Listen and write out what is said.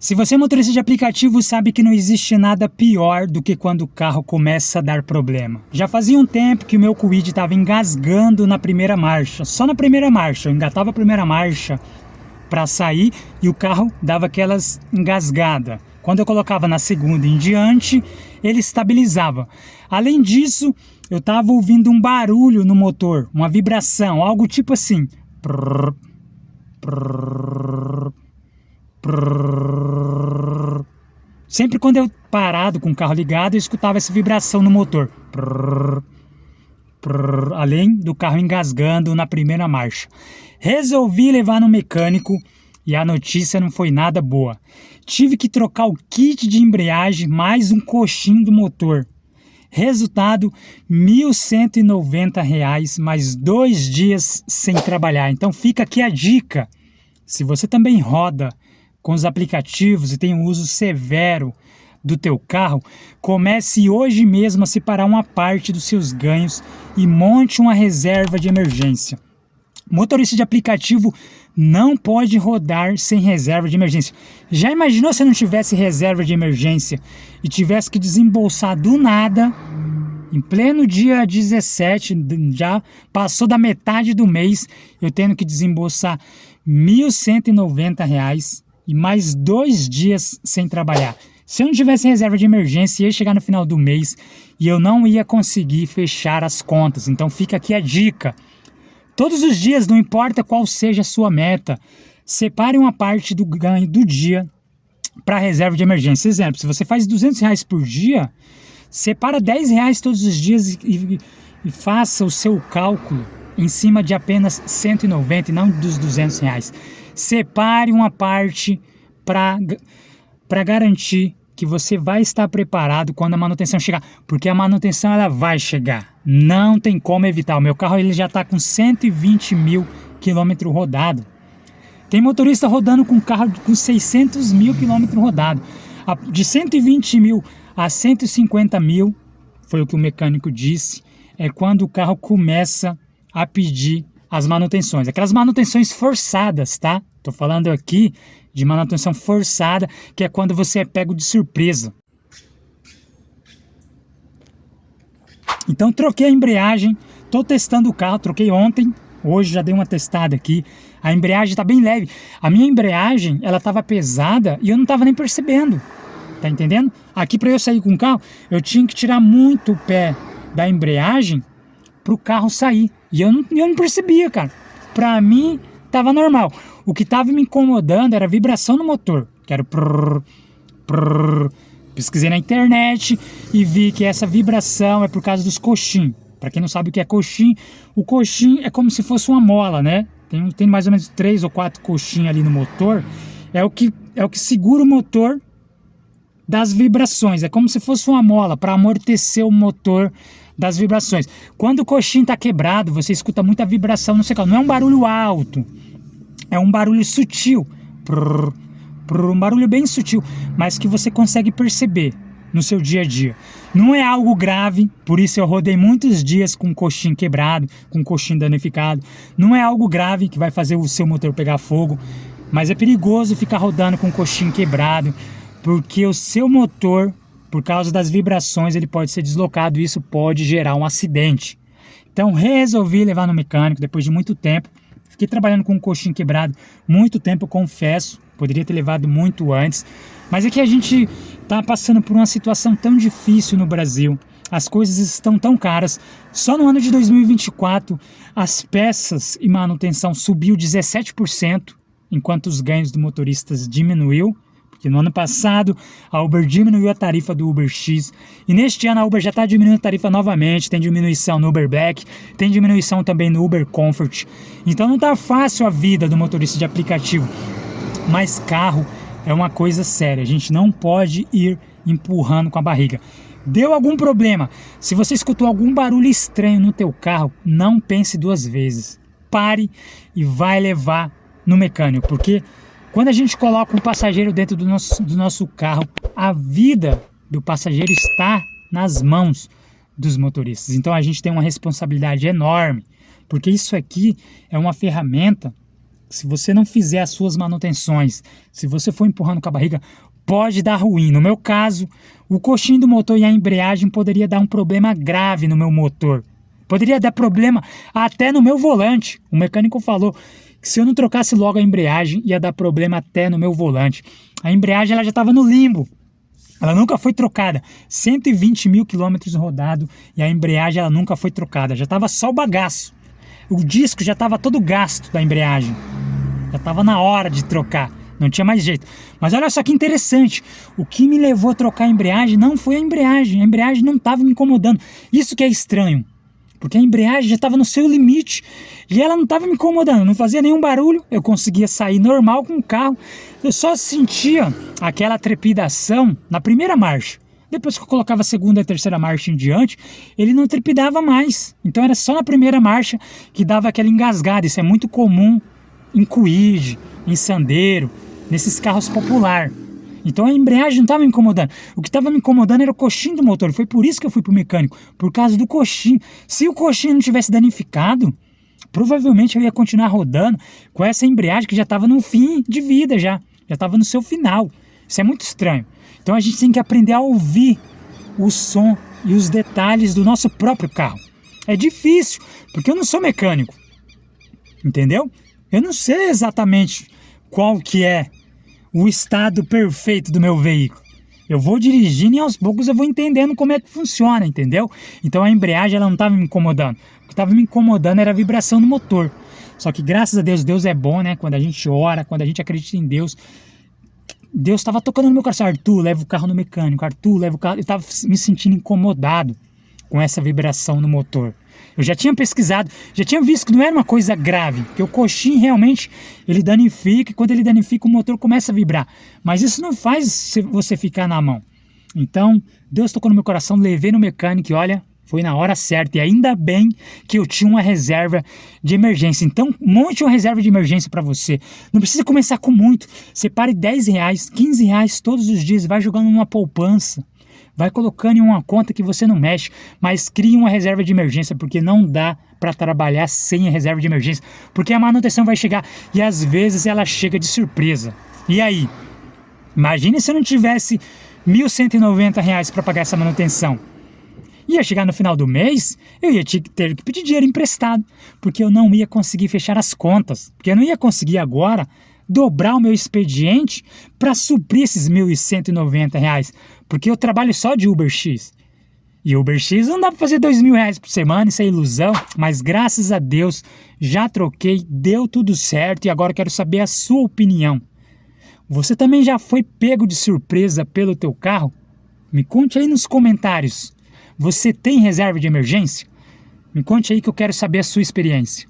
Se você é motorista de aplicativo, sabe que não existe nada pior do que quando o carro começa a dar problema. Já fazia um tempo que o meu Kwid estava engasgando na primeira marcha, só na primeira marcha. Eu engatava a primeira marcha para sair e o carro dava aquelas engasgadas. Quando eu colocava na segunda em diante, ele estabilizava. Além disso, eu estava ouvindo um barulho no motor, uma vibração, algo tipo assim. Prrr, prrr, prrr. Sempre quando eu parado com o carro ligado, eu escutava essa vibração no motor. Prrr, prrr, além do carro engasgando na primeira marcha. Resolvi levar no mecânico e a notícia não foi nada boa. Tive que trocar o kit de embreagem mais um coxim do motor. Resultado, R$ 1.190, mais 2 dias sem trabalhar. Então fica aqui a dica. Se você também roda com os aplicativos e tem um uso severo do teu carro, comece hoje mesmo a separar uma parte dos seus ganhos e monte uma reserva de emergência. Motorista de aplicativo não pode rodar sem reserva de emergência. Já imaginou se não tivesse reserva de emergência e tivesse que desembolsar do nada, em pleno dia 17, já passou da metade do mês, eu tendo que desembolsar R$ 1.190 e mais 2 dias sem trabalhar. Se eu não tivesse reserva de emergência, ia chegar no final do mês e eu não ia conseguir fechar as contas. Então fica aqui a dica. Todos os dias, não importa qual seja a sua meta, separe uma parte do ganho do dia para reserva de emergência. Exemplo, se você faz R$ 200 por dia, separa R$ 10 todos os dias e faça o seu cálculo em cima de apenas 190 e não dos R$ 200. Separe uma parte para garantir que você vai estar preparado quando a manutenção chegar, porque a manutenção ela vai chegar, não tem como evitar. O meu carro ele já está com 120 mil quilômetros rodado. Tem motorista rodando com carro com 600 mil quilômetros rodado. De 120 mil a 150 mil, foi o que o mecânico disse, é quando o carro começa a pedir as manutenções, aquelas manutenções forçadas, tá? Tô falando aqui de manutenção forçada, que é quando você é pego de surpresa. Então troquei a embreagem, tô testando o carro, troquei ontem, hoje já dei uma testada aqui. A embreagem tá bem leve. A minha embreagem, ela tava pesada e eu não tava nem percebendo. Tá entendendo? Aqui para eu sair com o carro, eu tinha que tirar muito o pé da embreagem pro carro sair. E eu não percebia, cara. Pra mim, tava normal. O que tava me incomodando era a vibração no motor. Que era o prrr, prrr. Pesquisei na internet e vi que essa vibração é por causa dos coxim. Pra quem não sabe o que é coxim, o coxim é como se fosse uma mola, né? Tem mais ou menos 3 ou 4 coxim ali no motor. É o que segura o motor das vibrações. É como se fosse uma mola para amortecer o motor das vibrações. Quando o coxim está quebrado, você escuta muita vibração no seu carro. Não é um barulho alto, é um barulho sutil. Prrr, prrr, um barulho bem sutil, mas que você consegue perceber no seu dia a dia. Não é algo grave, por isso eu rodei muitos dias com o coxim quebrado, com o coxim danificado. Não é algo grave que vai fazer o seu motor pegar fogo, mas é perigoso ficar rodando com o coxim quebrado, porque o seu motor, por causa das vibrações, ele pode ser deslocado e isso pode gerar um acidente. Então resolvi levar no mecânico depois de muito tempo. Fiquei trabalhando com o coxim quebrado muito tempo, eu confesso. Poderia ter levado muito antes. Mas é que a gente está passando por uma situação tão difícil no Brasil. As coisas estão tão caras. Só no ano de 2024, as peças e manutenção subiu 17%, enquanto os ganhos dos motoristas diminuiu. Porque no ano passado a Uber diminuiu a tarifa do Uber X e neste ano a Uber já está diminuindo a tarifa novamente, tem diminuição no Uber Black, tem diminuição também no Uber Comfort. Então não está fácil a vida do motorista de aplicativo, mas carro é uma coisa séria, a gente não pode ir empurrando com a barriga. Deu algum problema, se você escutou algum barulho estranho no teu carro, não pense 2 vezes, pare e vai levar no mecânico, porque quando a gente coloca um passageiro dentro do nosso carro, a vida do passageiro está nas mãos dos motoristas. Então a gente tem uma responsabilidade enorme, porque isso aqui é uma ferramenta se você não fizer as suas manutenções, se você for empurrando com a barriga, pode dar ruim. No meu caso, o coxim do motor e a embreagem poderia dar um problema grave no meu motor. Poderia dar problema até no meu volante. O mecânico falou que se eu não trocasse logo a embreagem, ia dar problema até no meu volante. A embreagem ela já estava no limbo. Ela nunca foi trocada. 120 mil quilômetros rodado e a embreagem ela nunca foi trocada. Já estava só o bagaço. O disco já estava todo gasto da embreagem. Já estava na hora de trocar. Não tinha mais jeito. Mas olha só que interessante. O que me levou a trocar a embreagem não foi a embreagem. A embreagem não estava me incomodando. Isso que é estranho. Porque a embreagem já estava no seu limite e ela não estava me incomodando, não fazia nenhum barulho, eu conseguia sair normal com o carro, eu só sentia aquela trepidação na primeira marcha. Depois que eu colocava a segunda e a terceira marcha em diante, ele não trepidava mais. Então era só na primeira marcha que dava aquela engasgada. Isso é muito comum em Kwid, em Sandero, nesses carros populares. Então a embreagem não estava me incomodando. O que estava me incomodando era o coxim do motor. Foi por isso que eu fui pro mecânico, por causa do coxim. Se o coxim não tivesse danificado, provavelmente eu ia continuar rodando com essa embreagem que já estava no fim de vida, já estava no seu final. Isso é muito estranho. Então a gente tem que aprender a ouvir o som e os detalhes do nosso próprio carro. É difícil, porque eu não sou mecânico. Entendeu? Eu não sei exatamente qual que é o estado perfeito do meu veículo. Eu vou dirigindo e aos poucos eu vou entendendo como é que funciona, entendeu? Então a embreagem ela não estava me incomodando. O que estava me incomodando era a vibração do motor. Só que graças a Deus, Deus é bom, né? Quando a gente ora, quando a gente acredita em Deus, Deus estava tocando no meu coração. Arthur, leva o carro no mecânico. Arthur, leva o carro. Eu estava me sentindo incomodado com essa vibração no motor. Eu já tinha pesquisado, já tinha visto que não era uma coisa grave, que o coxim realmente ele danifica, e quando ele danifica o motor começa a vibrar. Mas isso não faz você ficar na mão. Então, Deus tocou no meu coração, levei no mecânico e olha, foi na hora certa. E ainda bem que eu tinha uma reserva de emergência. Então, monte uma reserva de emergência para você. Não precisa começar com muito. Separe R$10, R$15 todos os dias, vai jogando numa poupança. Vai colocando em uma conta que você não mexe, mas crie uma reserva de emergência, porque não dá para trabalhar sem a reserva de emergência, porque a manutenção vai chegar e às vezes ela chega de surpresa. E aí? Imagine se eu não tivesse R$1.190 para pagar essa manutenção. Ia chegar no final do mês, eu ia ter que pedir dinheiro emprestado, porque eu não ia conseguir fechar as contas, porque eu não ia conseguir agora dobrar o meu expediente para suprir esses R$1.190, porque eu trabalho só de UberX. E UberX não dá para fazer R$2.000 por semana, isso é ilusão, mas graças a Deus já troquei, deu tudo certo e agora quero saber a sua opinião. Você também já foi pego de surpresa pelo teu carro? Me conte aí nos comentários. Você tem reserva de emergência? Me conte aí que eu quero saber a sua experiência.